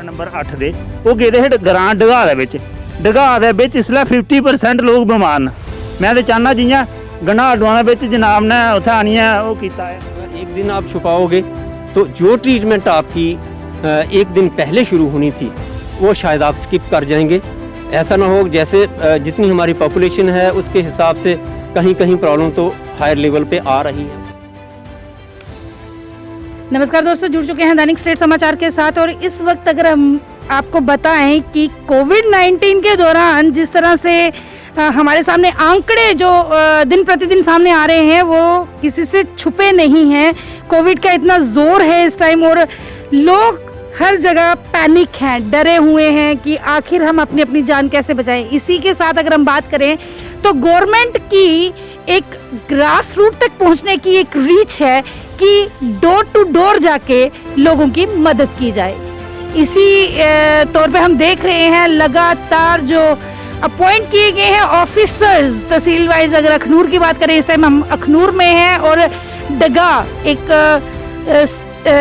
Ward number 8 ਦੇ ਉਹ ਗਏ ਦੇ ਗਰਾਂ ਡਗਾ ਦੇ ਵਿੱਚ इसलै 50% ਲੋਕ ਬਿਮਾਰ ਨੇ। मैं तो चाहना जियां गंढा अडवाना ਵਿੱਚ जनाब ने उत्थे आनी है वो कीता है। एक दिन आप छुपाओगे तो जो ट्रीटमेंट आपकी एक दिन पहले शुरू होनी थी वो शायद आप स्किप कर जाएंगे। ऐसा ना हो जैसे जितनी हमारी पॉपुलेशन है उसके हिसाब से कहीं कहीं प्रॉब्लम तो हायर लेवल पे आ रही है। नमस्कार दोस्तों, जुड़ चुके हैं दैनिक स्टेट समाचार के साथ। और इस वक्त अगर हम आपको बताएं कि कोविड-19 के दौरान जिस तरह से हमारे सामने आंकड़े जो दिन प्रतिदिन सामने आ रहे हैं वो किसी से छुपे नहीं हैं। कोविड का इतना जोर है इस टाइम और लोग हर जगह पैनिक हैं, डरे हुए हैं कि आखिर हम अपनी अपनी जान कैसे बचाएं। इसी के साथ अगर हम बात करें तो गवर्नमेंट की एक ग्रास रूट तक पहुंचने की एक रीच है कि डोर टू डोर जाके लोगों की मदद की जाए। इसी तौर पे हम देख रहे हैं लगातार जो अपॉइंट किए गए हैं ऑफिसर्स तहसील वाइज। अगर अखनूर की बात करें, इस टाइम हम अखनूर में हैं और डगा एक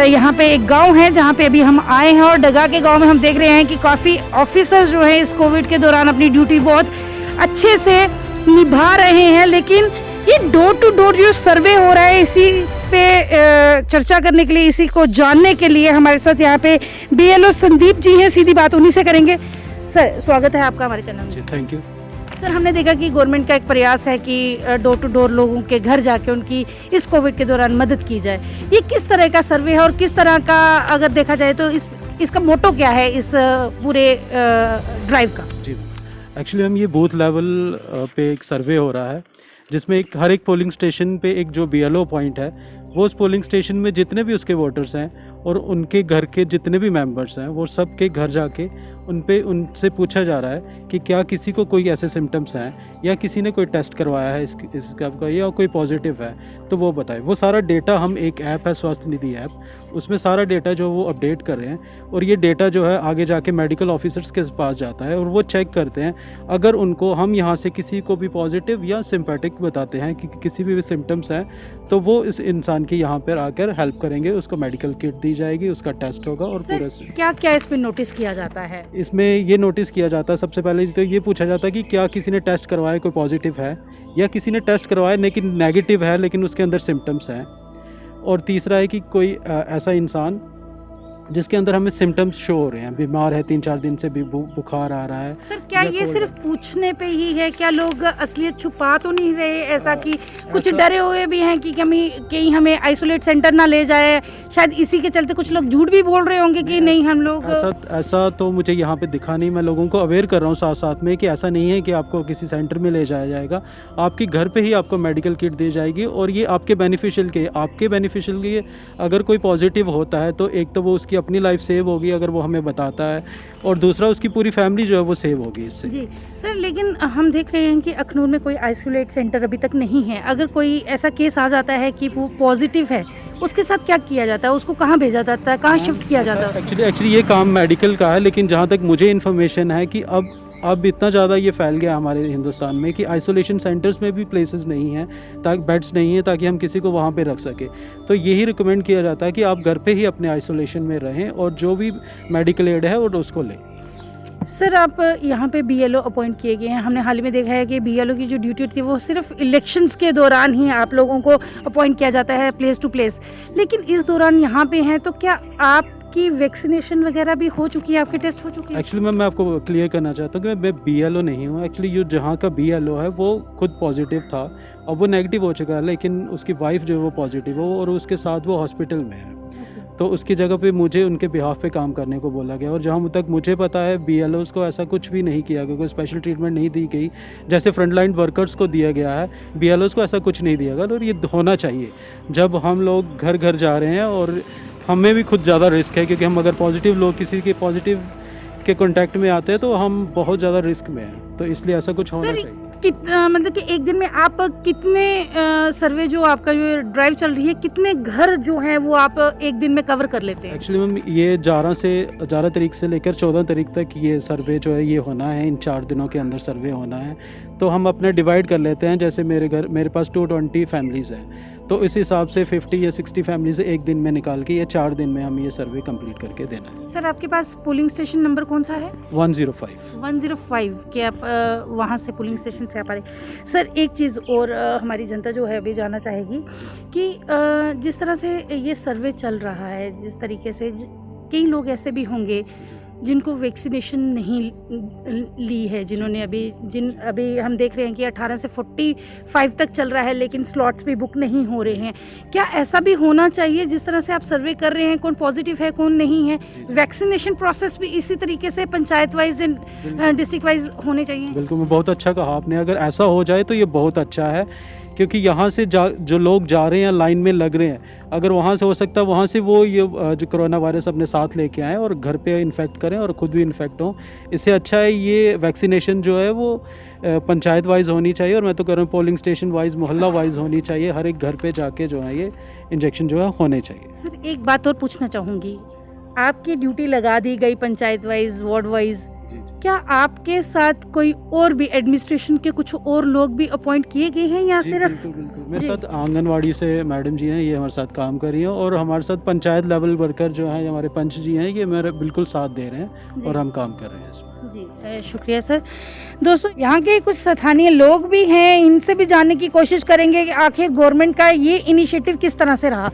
यहाँ पे एक गांव है जहाँ पे अभी हम आए हैं। और डगा के गांव में हम देख रहे हैं कि काफ़ी ऑफिसर्स जो हैं इस कोविड के दौरान अपनी ड्यूटी बहुत अच्छे से निभा रहे हैं। लेकिन ये डोर टू डोर जो सर्वे हो रहा है इसी पे चर्चा करने के लिए, इसी को जानने के लिए हमारे साथ यहाँ पे BLO संदीप जी हैं। सीधी बात उन्हीं से करेंगे। सर, स्वागत है आपका हमारे चैनल में। Thank you. सर, हमने देखा कि गवर्नमेंट का एक प्रयास है कि डोर टू डोर लोगों के घर जाके उनकी इस कोविड के दौरान मदद की जाए। ये किस तरह का सर्वे है और किस तरह का, अगर देखा जाए तो इसका मोटो क्या है इस पूरे ड्राइव का? जी, एक्चुअली हम ये बूथ लेवल पे एक सर्वे हो रहा है जिसमें हर एक पोलिंग स्टेशन पे एक जो BLO पॉइंट है वो उस पोलिंग स्टेशन में जितने भी उसके वोटर्स हैं और उनके घर के जितने भी मेंबर्स हैं वो सब के घर जाके उनसे पूछा जा रहा है कि क्या किसी को कोई ऐसे सिम्टम्स हैं या किसी ने कोई टेस्ट करवाया है इसका या कोई पॉजिटिव है तो वो बताए। वो सारा डेटा हम एक ऐप है स्वास्थ्य निधि ऐप, उसमें सारा डेटा जो वो अपडेट कर रहे हैं और ये डेटा जो है आगे जाके मेडिकल ऑफिसर्स के पास जाता है और वो चेक करते हैं। अगर उनको हम यहाँ से किसी को भी पॉजिटिव या सिम्पैटिक बताते हैं कि किसी भी सिम्टम्स हैं तो वो इस इंसान की यहाँ पर आकर हेल्प करेंगे, उसको मेडिकल किट दी जाएगी, उसका टेस्ट होगा और पूरा। क्या क्या इसमें नोटिस किया जाता है? इसमें ये नोटिस किया जाता है, सबसे पहले तो ये पूछा जाता है कि क्या किसी ने टेस्ट करवाया कोई पॉजिटिव है या किसी ने टेस्ट करवाया लेकिन नेगेटिव है लेकिन उसके अंदर सिम्टम्स हैं। और तीसरा है कि कोई ऐसा इंसान जिसके अंदर हमें सिम्टम्स शो हो रहे हैं, बीमार है, 3-4 दिन से भी बुखार आ रहा है। सर, क्या ये सिर्फ पूछने पे ही है? क्या लोग असलियत छुपा तो नहीं रहे? ऐसा कि कुछ डरे हुए भी हैं कि कहीं हमें आइसोलेट सेंटर ना ले जाए, शायद इसी के चलते कुछ लोग झूठ भी बोल रहे होंगे कि नहीं हम लोग। ऐसा तो मुझे यहाँ पे दिखा नहीं। मैं लोगों को अवेयर कर रहा हूँ साथ साथ में कि ऐसा नहीं है कि आपको किसी सेंटर में ले जाया जाएगा, आपके घर पे ही आपको मेडिकल किट दी जाएगी और ये आपके बेनिफिशियल के अगर कोई पॉजिटिव होता है तो एक तो वो उसकी अपनी लाइफ सेव होगी अगर वो हमें बताता है और दूसरा उसकी पूरी फैमिली जो है वो सेव होगी इससे। जी सर, लेकिन हम देख रहे हैं कि अखनूर में कोई आइसोलेट सेंटर अभी तक नहीं है। अगर कोई ऐसा केस आ जाता है कि वो पॉजिटिव है, उसके साथ क्या किया जाता है? उसको कहाँ भेजा जाता है, कहाँ शिफ्ट किया जाता है? एक्चुअली ये काम मेडिकल का है, लेकिन जहाँ तक मुझे इन्फॉर्मेशन है कि अब इतना ज़्यादा ये फैल गया हमारे हिंदुस्तान में कि आइसोलेशन सेंटर्स में भी प्लेसेस नहीं हैं, ताकि बेड्स नहीं है ताकि हम किसी को वहाँ पे रख सके। तो यही रिकमेंड किया जाता है कि आप घर पे ही अपने आइसोलेशन में रहें और जो भी मेडिकल एड है वो उसको लें। सर, आप यहाँ पे BLO अपॉइंट किए गए हैं। हमने हाल ही में देखा है कि BLO की जो ड्यूटी थी वो सिर्फ इलेक्शंस के दौरान ही आप लोगों को अपॉइंट किया जाता है प्लेस टू प्लेस, लेकिन इस दौरान यहाँ पे हैं तो क्या आपकी वैक्सीनेशन वगैरह भी हो चुकी है, आपके टेस्ट हो चुके हैं? एक्चुअली मैं आपको क्लियर करना चाहता हूँ कि मैं BLO नहीं हूँ। एक्चुअली जो जहाँ का BLO है वो खुद पॉजिटिव था, अब वो नेगेटिव हो चुका है, लेकिन उसकी वाइफ जो है वो पॉजिटिव है और उसके साथ वो हॉस्पिटल में है। तो उसकी जगह पे मुझे उनके बिहाफ पे काम करने को बोला गया और जहाँ तक मुझे पता है BLOs को ऐसा कुछ भी नहीं किया गया, कोई स्पेशल ट्रीटमेंट नहीं दी गई जैसे फ्रंटलाइन वर्कर्स को दिया गया है। BLOs को ऐसा कुछ नहीं दिया गया और ये होना चाहिए। जब हम लोग घर घर जा रहे हैं और हमें भी खुद ज़्यादा रिस्क है क्योंकि हम अगर पॉजिटिव लोग किसी के पॉजिटिव के कॉन्टैक्ट में आते हैं तो हम बहुत ज़्यादा रिस्क में हैं, तो इसलिए ऐसा कुछ होना चाहिए। मतलब कि एक दिन में आप कितने सर्वे जो आपका जो ड्राइव चल रही है, कितने घर जो हैं वो आप एक दिन में कवर कर लेते हैं? एक्चुअली मैम ये 11 तारीख से लेकर 14 तारीख तक ये सर्वे जो है ये होना है, इन 4 दिनों के अंदर सर्वे होना है। तो हम अपने डिवाइड कर लेते हैं, जैसे मेरे पास 220 फैमिलीज़ हैं तो इस हिसाब से 50 या 60 फैमिली से एक दिन में निकाल के या 4 दिन में हम ये सर्वे कंप्लीट करके देना है। सर आपके पास पोलिंग स्टेशन नंबर कौन सा है? 105। 105 के आप वहाँ से पोलिंग स्टेशन से आप आ रहे। सर एक चीज़ और हमारी जनता जो है अभी जानना चाहेगी कि जिस तरह से ये सर्वे चल रहा है, जिस तरीके से कई लोग ऐसे भी होंगे जिनको वैक्सीनेशन नहीं ली है, जिन्होंने अभी हम देख रहे हैं कि 18 से 45 तक चल रहा है लेकिन स्लॉट्स भी बुक नहीं हो रहे हैं। क्या ऐसा भी होना चाहिए? जिस तरह से आप सर्वे कर रहे हैं कौन पॉजिटिव है कौन नहीं है, वैक्सीनेशन प्रोसेस भी इसी तरीके से panchayat wise and district wise होने चाहिए? बिल्कुल, बहुत अच्छा कहा आपने। अगर ऐसा हो जाए तो ये बहुत अच्छा है, क्योंकि यहाँ से जो लोग जा रहे हैं लाइन में लग रहे हैं, अगर वहाँ से हो सकता है वहाँ से वो ये जो कोरोना वायरस अपने साथ लेके आए और घर पे इन्फेक्ट करें और ख़ुद भी इन्फेक्ट हों। इससे अच्छा है ये वैक्सीनेशन जो है वो पंचायत वाइज होनी चाहिए, और मैं तो कह रहा हूँ पोलिंग स्टेशन वाइज, मोहल्ला वाइज होनी चाहिए। हर एक घर पे जाके जो है ये इंजेक्शन जो है होने चाहिए। सर एक बात और पूछना चाहूँगी, आपकी ड्यूटी लगा दी गई पंचायत वाइज, वार्ड वाइज, क्या आपके साथ कोई और भी एडमिनिस्ट्रेशन के कुछ और लोग भी अपॉइंट किए गए हैं या सिर्फ? बिल्कुल। मेरे साथ आंगनवाड़ी से मैडम जी हैं, ये हमारे साथ काम कर रही हैं, और हमारे साथ पंचायत लेवल वर्कर जो हैं हमारे पंच जी हैं, ये मेरे बिल्कुल साथ दे रहे हैं और हम काम कर रहे हैं इसमें। जी शुक्रिया सर। दोस्तों यहाँ के कुछ स्थानीय लोग भी हैं, इनसे भी जानने की कोशिश करेंगे कि आखिर गवर्नमेंट का ये इनिशिएटिव किस तरह से रहा।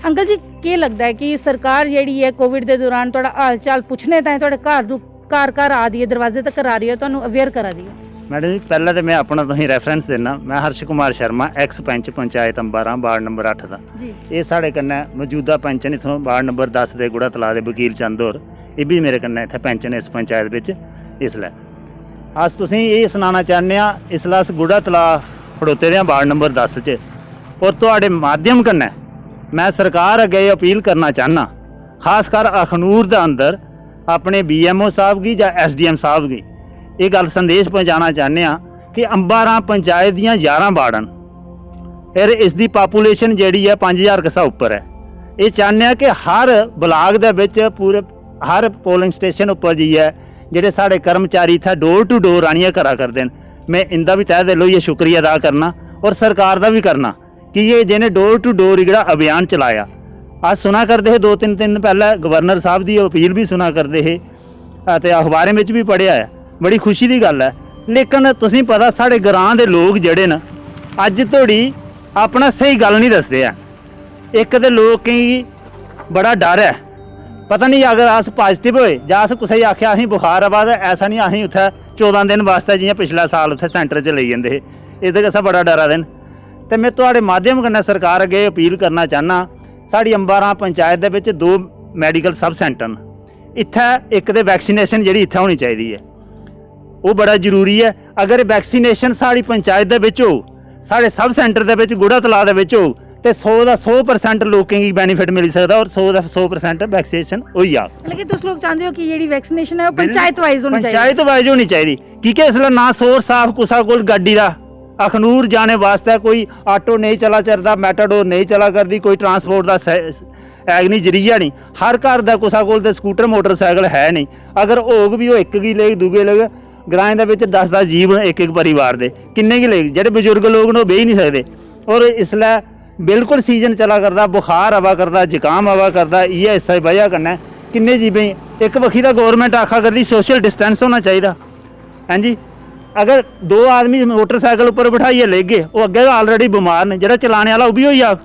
अंकल जी क्या लगता है कि सरकार जी है कोविड के दौरान थोड़ा हाल चाल पूछने ताईं थोड़े घर आ दी है, दरवाजे तक आ रही है, तो अवेयर करा दी है? मैडम जी पहले तो मैं अपना तुम रैफरेंस देना, मैं हर्ष कुमार शर्मा एक्स पंच पंचायत अंबारा वार्ड नंबर 8 का। ये साढ़े कन्नै मौजूदा पंच ने इत्थों वार्ड नंबर 10 के गुड़ा तलाऽ दे वकील चंद होर, ये भी मेरे कन्नै इत्थै पंच ने इस पंचायत बिच। इसलै अस तुसें ये सनाना चाहन्ने आं, इसलै अस गुड़ा तलाऽ खड़ोते दे आं वार्ड नंबर 10 च, और तुहाडे माध्यम कन्नै मैं सरकार अग्गे अपील करना चाहना, खासकर अखनूर दे अंदर अपने BMO साहब गी या SDM साहब गी ये गल संदेश पहुँचाना चाहते हैं कि अंबारा पंचायत दियां 11 वार्ड न, फिर इसकी पापूलेशन जी है 5000 कसा उपर है। ये चाहते हैं कि हर ब्लाक दे विच पूरे हर पोलिंग स्टेशन उपर जी है जेडे साढ़े कर्मचारी इत्थै डोर टू डोर आनिया करा करते हैं। मैं इनका भी तह दिलों ये शुक्रिया अदा करना और सरकार का भी करना कि ये जिन्हें डोर टू डोर जोड़ा अभियान चलाया। आज सुना करते हैं 2-3 दिन पहले गवर्नर साहब की अपील भी सुना करते हैं, अखबारें में भी पढ़िया है, बड़ी खुशी की गल है। लेकिन तुसीं पता साढ़े ग्रां के लोग जड़े न अज धोड़ी अपना सही गल नहीं दसते हैं। एक तो लोग कई बड़ा डर है, पता नहीं अगर अस पॉजिटिव होए जां अस कुसै आख्या असीं बुखार आवा, ऐसा नहीं असीं उत्थै 14 दिन वास्ते जियां पिछला साल उत्थै सेंटर च लेई जंदे हे, एह्दे कशा बड़ा डरा दे न। ते मैं तुहाडे माध्यम कन्नै सरकार अगे अपील करना चाहना, साड़ी अंबारा पंचायत दे विच 2 मैडिकल सब सेंटर न, इत्थै एक ते वैक्सीनेशन जिहड़ी इत्थै होनी चाहिदी है वो बड़ा जरूरी है। अगर वैक्सीनेशन साड़ी पंचायत दे विच हो, साढ़े सब सेंटर दे विच गुड़ा तलाऽ दे विच हो, तो 100 का 100% लोगों की बेनीफिट मिल सकता और 100 का 100% वैक्सीनेशन हो जा। लेकिन तुम लोग चाहते हो कि ये वैक्सीनेशन है वो पंचायत वाइज होनी चाहिए? पंचायत वाइज होनी चाहिए, क्योंकि इसलिए ना सोर्स साफ कुसा कोल गड्डी का अखनूर जाने वास्ते कोई ऑटो नहीं चला चलता, मैटाडोर नहीं चला करती, कोई ट्रांसपोर्ट का है नहीं, जरिया नहीं। हर घर का कुसा कोल ते स्कूटर मोटरसाइकिल है नहीं, अगर होग भी वो एक गी लेग दूगे लेग। ग्राएं दे विच 10-10 जीव एक परिवार दे किन्ने गी लेग, जेह्ड़े बजुर्ग लोग ने बेही नहीं सकते। और इसलिए बिल्कुल सीजन चला करता, बुखार आवा करता, जुकाम आवा करता, इ'यै इस वजह कन्नै किन्ने जीवें एक बक्खी दा गौरमेंट आखा करदी सोशल डिस्टेंस होना चाहिए। हां जी, अगर 2 आदमी मोटरसाइकिल उपर बिठाइए लेगे वो अग्गे ऑलरेडी बीमार ने, जेह्ड़ा चलाने वाला वो भी होई जाग।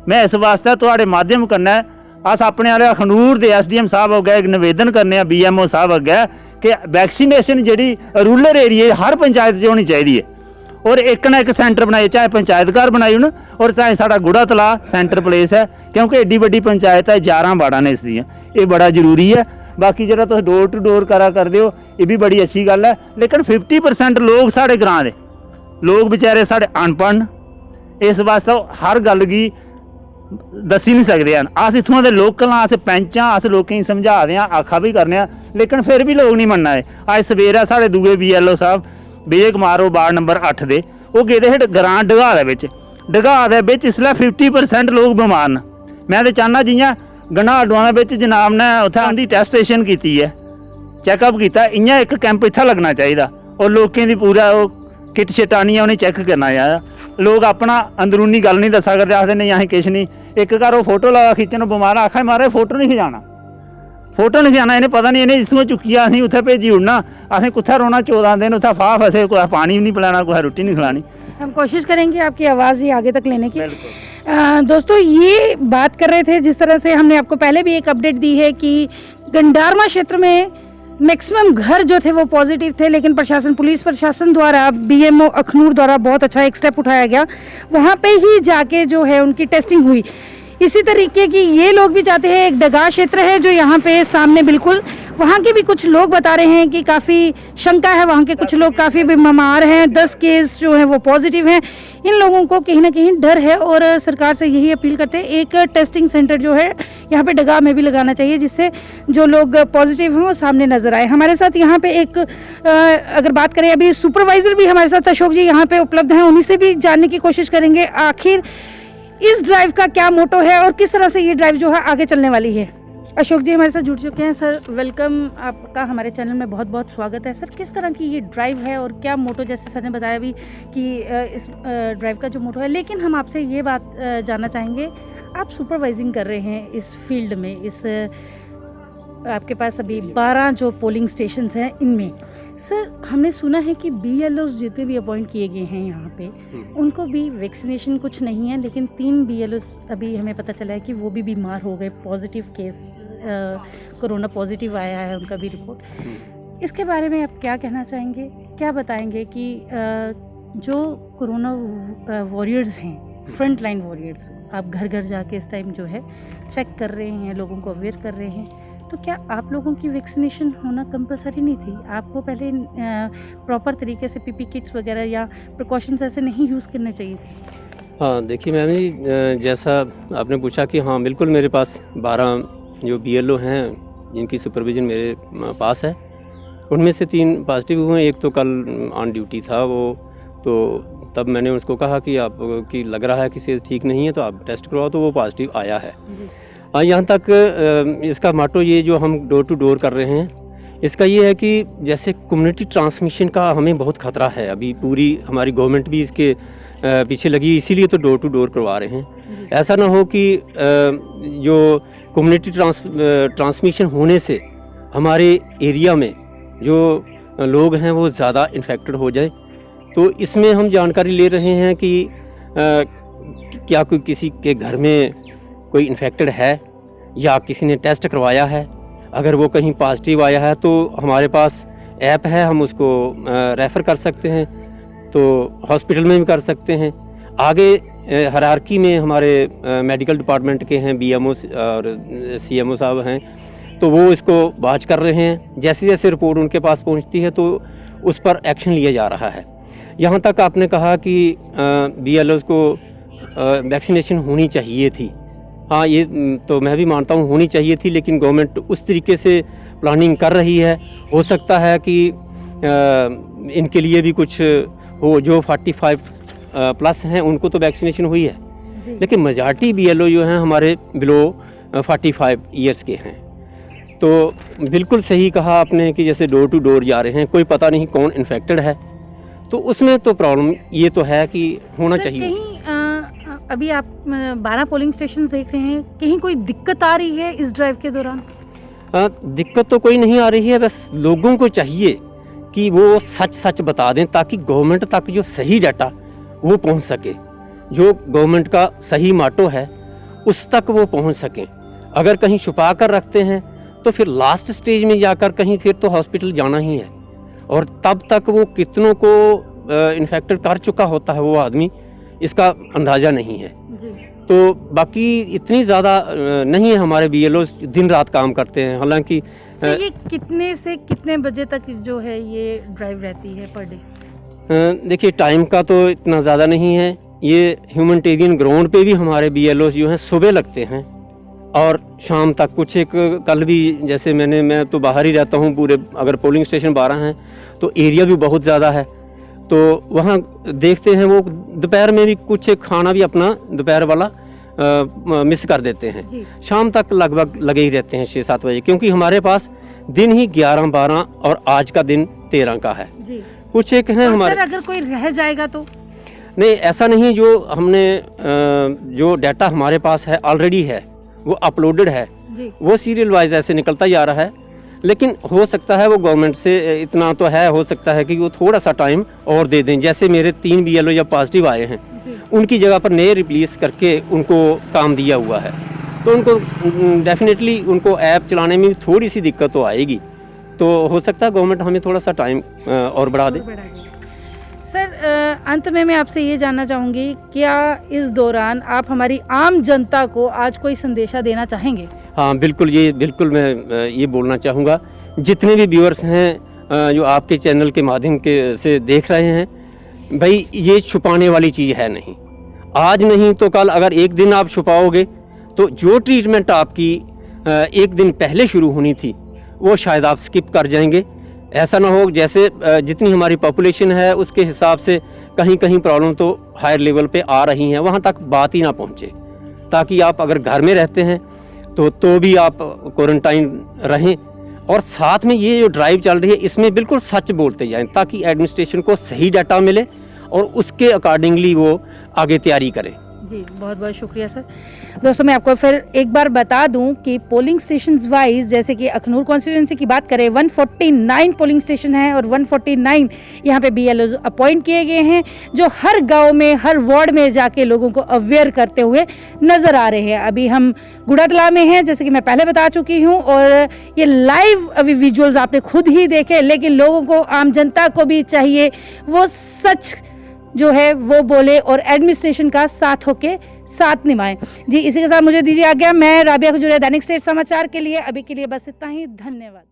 मैं इस वास्ते तुहाडे माध्यम कन्नै अस अपने आह्ले अखनूर दे SDM साहब अग्गे एक निवेदन करने BMO साहब अग्गे कि वैक्सीनेशन जिहड़ी रूरल एरिया हर पंचायत च होनी चाहिए है, और एक ना एक सेंटर बनाए, चाहे पंचायत घर बनाई होन और चाहे साड़ा गुड़ा तलाऽ सेंटर प्लेस है, क्योंकि एड्डी वड्डी पंचायत है, 11 वार्डां ने इसदियां, ये बड़ा जरूरी है। बाकी जो तुम डोर टू डोर करा करते हो ये भी बड़ी अच्छी गल है, लेकिन 50% लोग साढ़े ग्रां दे लोग बेचारे साढ़े अनपढ़, इस वास्ते हर गल गी दसी नहीं सकते हैं। अस इत्थों के लोकल हाँ, अस पैंच हाँ, अस लोगों समझा दें, आखा भी करने, लेकिन फिर भी लोग नहीं मनना है। अज सवेरे साढ़े दूए BLO साहब विजय कुमार वार्ड नंबर 8 दे वो गेदे हे ग्रां ढगाह दे विच इसलै 50% लोग बीमार न। मैं तो चाहना जियां गनाडुआं दे विच जनाब ने उत्थै आंदी टेस्टेशन की है, चैकअप किया, इ'यां एक कैंप इत्थै लगना चाहिए और लोगों की पूरा किट शिट आनी है उन्हें चेक करना आया। लोग अपना अंदरूनी गल नहीं दसा करते, आखते नहीं अं किश नहीं। एक घर वो फोटो लगा खिच्चन, बमार आखा मारे फोटो नहीं खिचाना, फोटो नहीं खिचाना, इन्हें पता नहीं इन्हें जिसमें चुक्किया असीं उत्थे भेजी उड़ना, असें कुत्थे रोना 14 दिन, उत्थे फाह फसे, कोई पानी भी नहीं पिलाना, कोई रोटी नहीं खिलानी। हम कोशिश करेंगे आपकी आवाज़ ही आगे तक लेने की। दोस्तों ये बात कर रहे थे, जिस तरह से हमने आपको पहले भी एक अपडेट दी है कि गंडारमा क्षेत्र में मैक्सिमम घर जो थे वो पॉजिटिव थे, लेकिन प्रशासन, पुलिस प्रशासन द्वारा, बीएमओ अखनूर द्वारा बहुत अच्छा एक स्टेप उठाया गया, वहाँ पे ही जाके जो है उनकी टेस्टिंग हुई। इसी तरीके की ये लोग भी चाहते हैं, एक डगा क्षेत्र है जो यहाँ पे सामने बिल्कुल, वहाँ के भी कुछ लोग बता रहे हैं कि काफ़ी शंका है, वहाँ के कुछ लोग काफ़ी बीमार हैं, 10 केस जो हैं वो पॉजिटिव हैं। इन लोगों को कहीं ना कहीं डर है और सरकार से यही अपील करते हैं एक टेस्टिंग सेंटर जो है यहाँ पे डगा में भी लगाना चाहिए, जिससे जो लोग पॉजिटिव हैं वो सामने नजर आए। हमारे साथ यहाँ पे एक अगर बात करें, अभी सुपरवाइजर भी हमारे साथ अशोक जी यहाँ पे उपलब्ध हैं, उन्हीं से भी जानने की कोशिश करेंगे आखिर इस ड्राइव का क्या मोटो है और किस तरह से ये ड्राइव जो है आगे चलने वाली है। अशोक जी हमारे साथ जुड़ चुके हैं। सर वेलकम, आपका हमारे चैनल में बहुत बहुत स्वागत है। सर किस तरह की ये ड्राइव है और क्या मोटो, जैसे सर ने बताया भी कि इस ड्राइव का जो मोटो है, लेकिन हम आपसे ये बात जानना चाहेंगे, आप सुपरवाइजिंग कर रहे हैं इस फील्ड में, इस आपके पास अभी 12 जो पोलिंग स्टेशंस हैं इनमें, सर हमने सुना है कि BLOs जितने भी अपॉइंट किए गए हैं यहाँ पे उनको भी वैक्सीनेशन कुछ नहीं है, लेकिन 3 BLOs अभी हमें पता चला है कि वो भी बीमार हो गए, पॉजिटिव केस, कोरोना पॉजिटिव आया है उनका भी रिपोर्ट। इसके बारे में आप क्या कहना चाहेंगे, क्या बताएंगे कि जो कोरोना वॉरियर्स हैं, फ्रंट लाइन वॉरियर्स, आप घर घर जाके इस टाइम जो है चेक कर रहे हैं, लोगों को अवेयर कर रहे हैं, तो क्या आप लोगों की वैक्सीनेशन होना कंपलसरी नहीं थी? आपको पहले प्रॉपर तरीके से PP किट्स वगैरह या प्रिकॉशंस ऐसे नहीं यूज़ करने चाहिए थे? हाँ देखिए मैम जी, जैसा आपने पूछा कि हाँ बिल्कुल मेरे पास 12 जो BLO हैं जिनकी सुपरविज़न मेरे पास है, उनमें से 3 पॉजिटिव हुए। एक तो कल ऑन ड्यूटी था वो, तो तब मैंने उसको कहा कि आप कि लग रहा है कि सेहत ठीक नहीं है तो आप टेस्ट करवाओ, तो वो पॉजिटिव आया है। यहाँ तक इसका मोटो ये जो हम डोर टू डोर कर रहे हैं, इसका ये है कि जैसे कम्युनिटी ट्रांसमिशन का हमें बहुत ख़तरा है, अभी पूरी हमारी गवर्नमेंट भी इसके पीछे लगी, इसीलिए तो डोर टू डोर करवा रहे हैं। ऐसा ना हो कि जो कम्युनिटी ट्रांसमिशन होने से हमारे एरिया में जो लोग हैं वो ज़्यादा इन्फेक्टेड हो जाए। तो इसमें हम जानकारी ले रहे हैं कि क्या कोई किसी के घर में कोई इन्फेक्टेड है या किसी ने टेस्ट करवाया है, अगर वो कहीं पॉजिटिव आया है तो हमारे पास ऐप है, हम उसको रेफ़र कर सकते हैं, तो हॉस्पिटल में भी कर सकते हैं। आगे हायरार्की में हमारे मेडिकल डिपार्टमेंट के हैं, BMO और CMO साहब हैं, तो वो इसको वॉच कर रहे हैं। जैसे जैसे रिपोर्ट उनके पास पहुंचती है तो उस पर एक्शन लिया जा रहा है। यहाँ तक आपने कहा कि BLOs को वैक्सीनेशन होनी चाहिए थी, हाँ ये तो मैं भी मानता हूँ होनी चाहिए थी, लेकिन गवर्नमेंट उस तरीके से प्लानिंग कर रही है। हो सकता है कि इनके लिए भी कुछ हो, जो 45 प्लस हैं उनको तो वैक्सीनेशन हुई है, लेकिन मेजॉरिटी BLO जो हैं हमारे बिलो 45 ईयर्स के हैं। तो बिल्कुल सही कहा आपने कि जैसे डोर टू डोर जा रहे हैं, कोई पता नहीं कौन इन्फेक्टेड है, तो उसमें तो प्रॉब्लम ये तो है कि होना चाहिए। कहीं अभी आप 12 पोलिंग स्टेशन देख रहे हैं, कहीं कोई दिक्कत आ रही है इस ड्राइव के दौरान? दिक्कत तो कोई नहीं आ रही है, बस लोगों को चाहिए कि वो सच सच बता दें ताकि गवर्नमेंट तक जो सही डाटा वो पहुंच सके, जो गवर्नमेंट का सही मोटो है उस तक वो पहुंच सकें। अगर कहीं छुपा कर रखते हैं तो फिर लास्ट स्टेज में जाकर कहीं फिर तो हॉस्पिटल जाना ही है, और तब तक वो कितनों को इन्फेक्टेड कर चुका होता है वो आदमी, इसका अंदाज़ा नहीं है जी। तो बाकी इतनी ज़्यादा नहीं है, हमारे BLOs दिन रात काम करते हैं। हालांकि ये कितने से कितने बजे तक जो है ये ड्राइव रहती है पर डे? देखिए टाइम का तो इतना ज़्यादा नहीं है, ये ह्यूमैनिटेरियन ग्राउंड पे भी हमारे BLOs जो हैं सुबह लगते हैं और शाम तक। कुछ एक कल भी जैसे मैं तो बाहर ही रहता हूँ पूरे, अगर पोलिंग स्टेशन 12 हैं तो एरिया भी बहुत ज़्यादा है, तो वहाँ देखते हैं वो दोपहर में भी कुछ एक खाना भी अपना दोपहर वाला मिस कर देते हैं। शाम तक लगभग लगे ही रहते हैं 6-7 बजे, क्योंकि हमारे पास दिन ही 11-12 और आज का दिन 13 का है। कुछ एक हैं और हमारे। सर अगर कोई रह जाएगा तो? नहीं, ऐसा नहीं, जो हमने जो डाटा हमारे पास है ऑलरेडी है, वो अपलोडेड है जी वो सीरियल वाइज ऐसे निकलता जा रहा है। लेकिन हो सकता है वो गवर्नमेंट से इतना तो है, हो सकता है कि वो थोड़ा सा टाइम और दे दें। जैसे मेरे 3 BLO जब पॉजिटिव आए हैं, जी उनकी जगह पर नए रिप्लेस करके उनको काम दिया हुआ है, तो उनको डेफिनेटली उनको ऐप चलाने में थोड़ी सी दिक्कत तो आएगी। तो हो सकता है गवर्नमेंट हमें थोड़ा सा टाइम और बढ़ा दे। सर अंत में मैं आपसे ये जानना चाहूँगी, क्या इस दौरान आप हमारी आम जनता को आज कोई संदेशा देना चाहेंगे? हाँ बिल्कुल मैं ये बोलना चाहूँगा, जितने भी व्यूअर्स हैं जो आपके चैनल के माध्यम के से देख रहे हैं, भाई ये छुपाने वाली चीज़ है नहीं। आज नहीं तो कल अगर एक दिन आप छुपाओगे तो जो ट्रीटमेंट आपकी एक दिन पहले शुरू होनी थी वो शायद आप स्किप कर जाएंगे। ऐसा ना हो जैसे जितनी हमारी पॉपुलेशन है उसके हिसाब से कहीं कहीं प्रॉब्लम तो हायर लेवल पे आ रही हैं, वहाँ तक बात ही ना पहुँचे, ताकि आप अगर घर में रहते हैं तो भी आप क्वारंटाइन रहें। और साथ में ये जो ड्राइव चल रही है इसमें बिल्कुल सच बोलते जाएं, ताकि एडमिनिस्ट्रेशन को सही डाटा मिले और उसके अकॉर्डिंगली वो आगे तैयारी करें। जी बहुत बहुत शुक्रिया सर। दोस्तों मैं आपको फिर एक बार बता दूं कि पोलिंग स्टेशंस वाइज, जैसे कि अखनूर कॉन्स्टिट्यूंसी की बात करें, 149 पोलिंग स्टेशन हैं और 149 यहाँ पे BLOs अपॉइंट किए गए हैं, जो हर गांव में हर वार्ड में जाके लोगों को अवेयर करते हुए नज़र आ रहे हैं। अभी हम गुड़ातला में हैं, जैसे कि मैं पहले बता चुकी हूँ, और ये लाइव अभी विजुअल्स आपने खुद ही देखे, लेकिन लोगों को, आम जनता को भी चाहिए वो सच जो है वो बोले और एडमिनिस्ट्रेशन का साथ होके साथ निभाएं। जी इसी के साथ मुझे दीजिए आज्ञा। मैं राबिया खजूरिया, दैनिक स्टेट समाचार के लिए अभी के लिए बस इतना ही। धन्यवाद।